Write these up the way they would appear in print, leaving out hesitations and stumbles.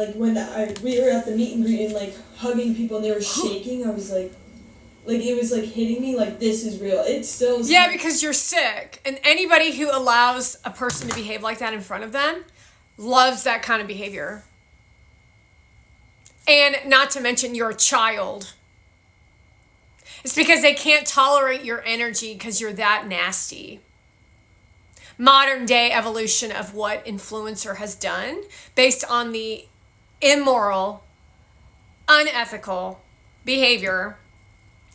Like when we were at the meet and greet and like hugging people and they were shaking, I was like it was like hitting me like this is real. It's still Yeah, because you're sick. And anybody who allows a person to behave like that in front of them loves that kind of behavior. And not to mention you're a child. It's because they can't tolerate your energy because you're that nasty. Modern day evolution of what influencer has done based on the immoral, unethical behavior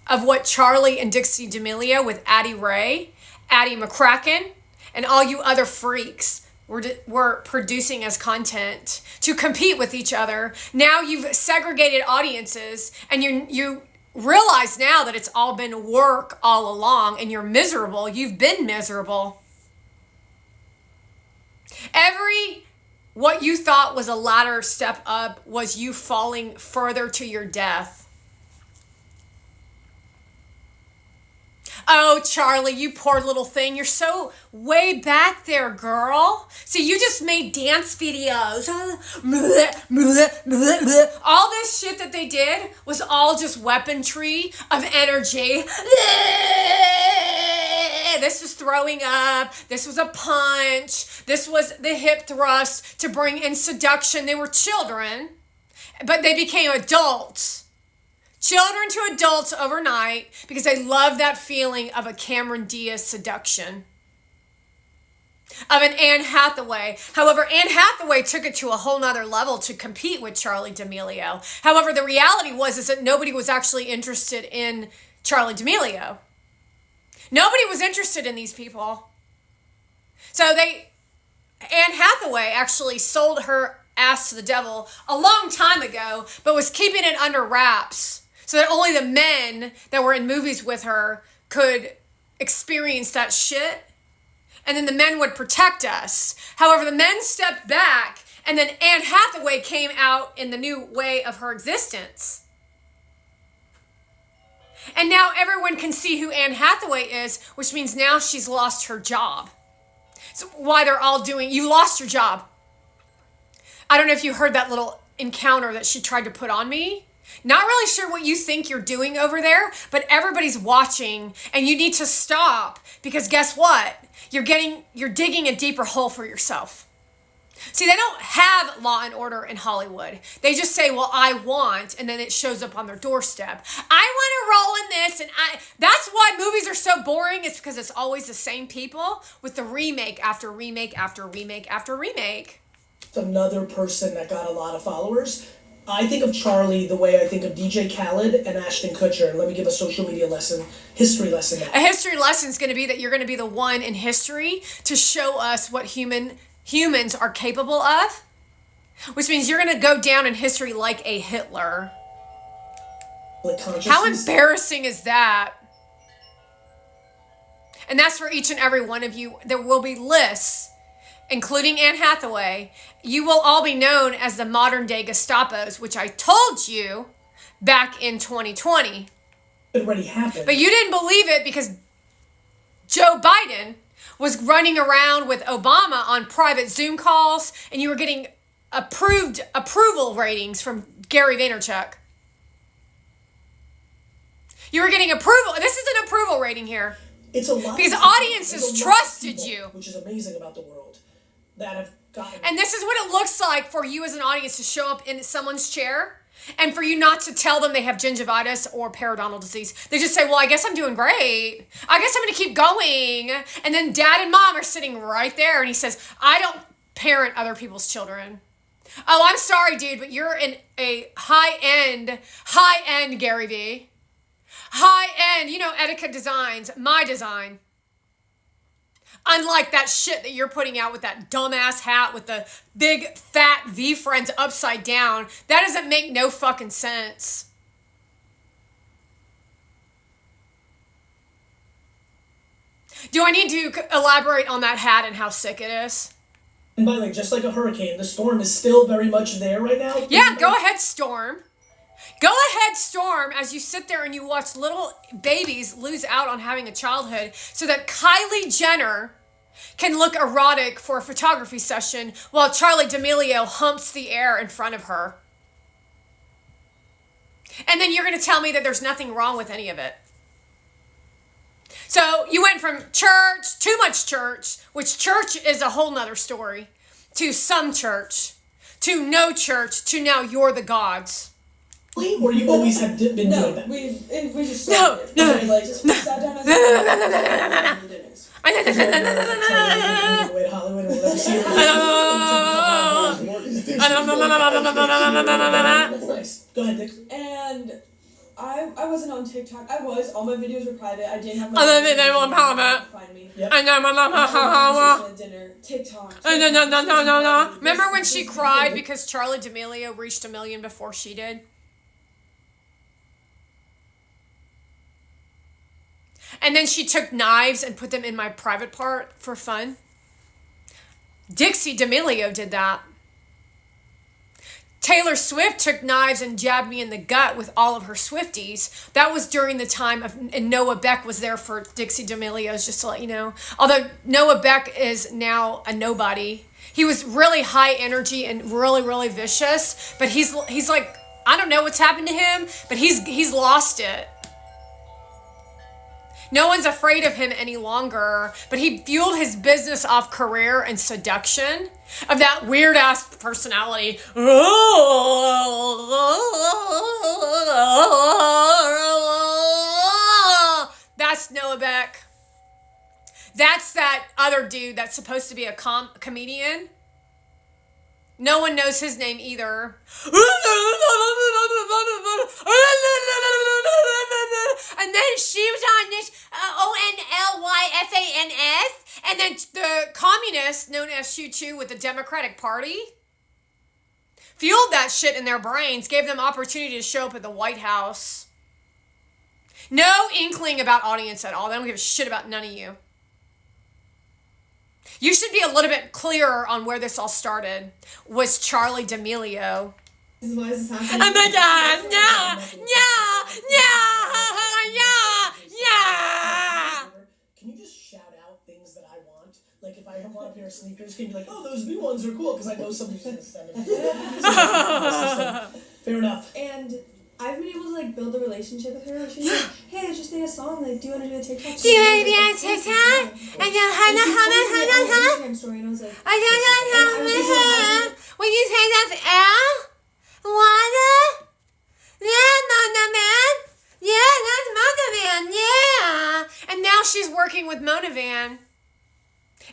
of what Charli and Dixie D'Amelio with Addie Ray, Addie McCracken, and all you other freaks were producing as content to compete with each other. Now you've segregated audiences and you realize now that it's all been work all along and you're miserable. You've been miserable. What you thought was a ladder step up was you falling further to your death. Oh, Charli, you poor little thing. You're so way back there, girl. See, you just made dance videos. All this shit that they did was all just weaponry of energy. This was throwing up. This was a punch. This was the hip thrust to bring in seduction. They were children, but they became adults. Children to adults overnight because I love that feeling of a Cameron Diaz seduction. Of an Anne Hathaway. However, Anne Hathaway took it to a whole nother level to compete with Charli D'Amelio. However, the reality is that nobody was actually interested in Charli D'Amelio. Nobody was interested in these people. So Anne Hathaway actually sold her ass to the devil a long time ago, but was keeping it under wraps so that only the men that were in movies with her could experience that shit. And then the men would protect us. However, the men stepped back and then Anne Hathaway came out in the new way of her existence. And now everyone can see who Anne Hathaway is, which means now she's lost her job. So why they're all doing, you lost your job. I don't know if you heard that little encounter that she tried to put on me. Not really sure what you think you're doing over there, but everybody's watching and you need to stop because guess what? You're digging a deeper hole for yourself. See, they don't have law and order in Hollywood. They just say, well, I want, and then it shows up on their doorstep. I want to roll in this, and that's why movies are so boring. It's because it's always the same people with the remake after remake after remake after remake. Another person that got a lot of followers. I think of Charli the way I think of DJ Khaled and Ashton Kutcher. Let me give a social media lesson, history lesson now. A history lesson is going to be that you're going to be the one in history to show us what humans are capable of, which means you're going to go down in history like a Hitler. How embarrassing is that? And that's for each and every one of you. There will be lists, including Anne Hathaway. You will all be known as the modern day Gestapos, which I told you back in 2020. It already happened. But you didn't believe it because Joe Biden was running around with Obama on private Zoom calls and you were getting approval ratings from Gary Vaynerchuk. You were getting approval. This is an approval rating here. It's a lot because audiences trusted people, you, which is amazing about the world, that have gotten. And this is what it looks like for you as an audience to show up in someone's chair and for you not to tell them they have gingivitis or periodontal disease. They just say, well, I guess I'm doing great. I guess I'm going to keep going. And then dad and mom are sitting right there and he says, I don't parent other people's children. Oh, I'm sorry, dude, but you're in a high-end Gary Vee. High-end, Etiquette Designs, my design. Unlike that shit that you're putting out with that dumbass hat with the big fat V friends upside down. That doesn't make no fucking sense. Do I need to elaborate on that hat and how sick it is? And by the way, just like a hurricane, the storm is still very much there right now. Yeah, go ahead, Storm. Go ahead, Storm, as you sit there and you watch little babies lose out on having a childhood so that Kylie Jenner can look erotic for a photography session while Charlie D'Amelio humps the air in front of her. And then you're going to tell me that there's nothing wrong with any of it. So you went from church, too much church, which church is a whole nother story, to some church, to no church, to now you're the gods. Or you always have been doing that? we just started. No. We like just sat down and dinners. Way to Hollywood and we'll never see you. That's nice. Go ahead, Dick. And I wasn't on TikTok. I was. All my videos were private. I didn't have my. Find me. Yep. Dinner. TikTok. Remember when she cried because Charlie D'Amelio reached 1 million before she did? And then she took knives and put them in my private part for fun. Dixie D'Amelio did that. Taylor Swift took knives and jabbed me in the gut with all of her Swifties. That was during the time of, and Noah Beck was there for Dixie D'Amelio's, just to let you know. Although Noah Beck is now a nobody. He was really high energy and really, really vicious. But he's like, I don't know what's happened to him, but he's lost it. No one's afraid of him any longer, but he fueled his business off career and seduction of that weird ass personality. That's Noah Beck. That's that other dude that's supposed to be a comedian. No one knows his name either. And then she was on this ONLYFANS. And then the communists, known as Shu Chu with the Democratic Party, fueled that shit in their brains, gave them opportunity to show up at the White House. No inkling about audience at all. They don't give a shit about none of you. You should be a little bit clearer on where this all started. Was Charlie D'Amelio. Why is this happening? Oh my God, no. Can you just shout out things that I want? Like if I want a pair of sneakers, can you be like, oh, those new ones are cool, because I know somebody's going to send them. Fair enough. And I've been able to like build a relationship with her. She's like, hey, I just made a song. Like, do you want to do a TikTok? Do you want to be on TikTok? And then Instagram story, and I was like, when you say that's L, water, yeah, Mona Man, yeah, that's Mona Man, yeah. And now she's working with Mona Van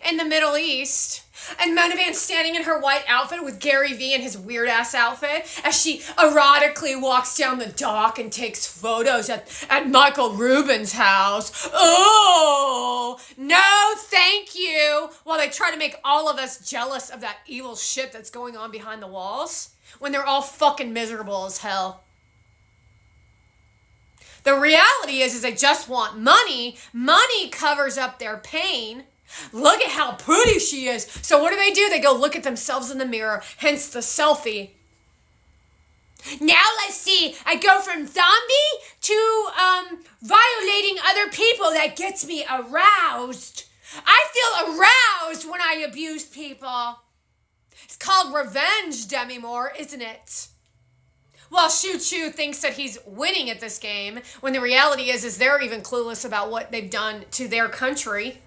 in the Middle East. And Mona Van's standing in her white outfit with Gary Vee in his weird ass outfit as she erotically walks down the dock and takes photos at Michael Rubin's house. Oh, no thank you. While they try to make all of us jealous of that evil shit that's going on behind the walls when they're all fucking miserable as hell. The reality is they just want money. Money covers up their pain. Look at how pretty she is. So what do? They go look at themselves in the mirror, hence the selfie. Now let's see. I go from zombie to violating other people. That gets me aroused. I feel aroused when I abuse people. It's called revenge, Demi Moore, isn't it? Well, Shu Chu thinks that he's winning at this game, when the reality is they're even clueless about what they've done to their country.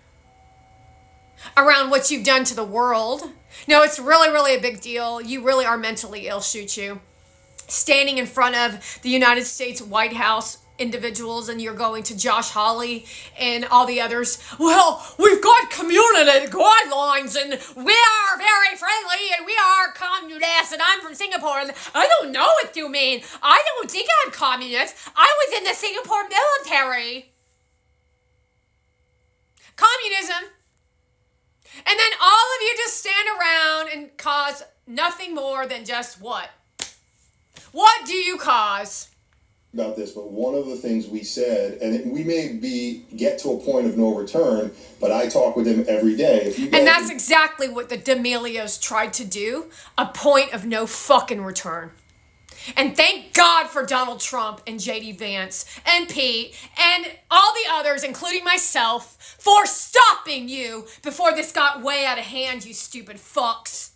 Around what you've done to the world. No, it's really, really a big deal. You really are mentally ill, Shu Chu. Standing in front of the United States White House individuals, and you're going to Josh Hawley and all the others. Well, we've got community guidelines, and we are very friendly, and we are communists, and I'm from Singapore, and I don't know what you mean. I don't think I'm communist. I was in the Singapore military. Communism. And then all of you just stand around and cause nothing more than just what? What do you cause? About this, but one of the things we said, and we may get to a point of no return, but I talk with him every day. And that's exactly what the D'Amelios tried to do, a point of no fucking return. And thank God for Donald Trump and JD Vance and Pete and all the others, including myself, for stopping you before this got way out of hand, you stupid fucks.